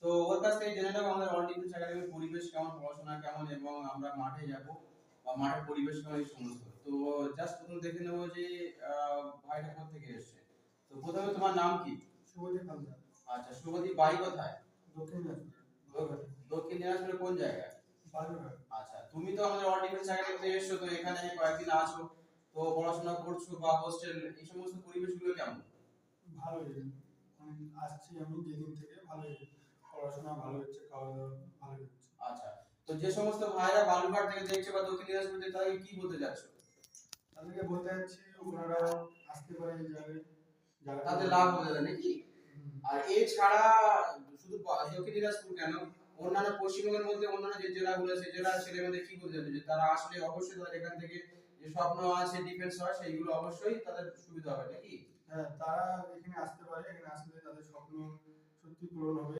তো ওর কাছ থেকে জেনে নেবো আমাদের অল ডিফেন্স একাডেমির পরিবেশ কেমন, পড়াশোনা কেমন এবং আমরা মাঠে যাব বা মাঠের পরিবেশ কেমন এই সমস্ত। তো জাস্ট প্রথম দেখে নেবো যে ভাইটা কোথা থেকে এসেছে। তো প্রথমে তোমার নাম কি? শুভদীপ হালদার। আচ্ছা, শুভদীপ, বাড়ি কোথায়? দক্ষিণ দিনাজপুর। দক্ষিণ দিনাজপুরের কোন জায়গায়? বালুরঘাট। আচ্ছা, তুমি তো আমাদের অল ডিফেন্স একাডেমিতে এসেছো, তো এখানে কয়েকদিন আছো, তো পড়াশোনা করছো বা হোস্টেল এই সমস্ত পরিবেশগুলো কেমন? ভালোই। আসছি আমি যেদিন থেকে ভালোই, পড়াশোনা ভালো হচ্ছে, খাওয়া দাওয়া ভালো হচ্ছে। আচ্ছা, তো যে সমস্ত ভাইরা বালুরঘাট থেকে দেখছে বা দক্ষিণ দিনাজপুর থেকে, তাদেরকে কি বলতে যাচ্ছ? তাদেরকে বলতে যাচ্ছি ওনারা আসতে পারে এই জায়গায়, তাতে লাভ হবে না নাকি? আর এছাড়া শুধু দক্ষিণ দিনাজপুর কেন, অন্যান্য পশ্চিমবঙ্গের মধ্যে অন্যান্য যে জেলাগুলো আছে, জেলার ছেলেমেয়েদের কি বলতে চাইছো যে তারা আসলে অবশ্যই তাদের এখান থেকে যে স্বপ্ন আছে ডিফেন্স হয় সেইগুলো অবশ্যই তাদের সুবিধা হবে নাকি? হ্যাঁ, তারা এখানে আসতে পারে, এখানে আসলে তাদের স্বপ্ন সত্যি পূরণ হবে।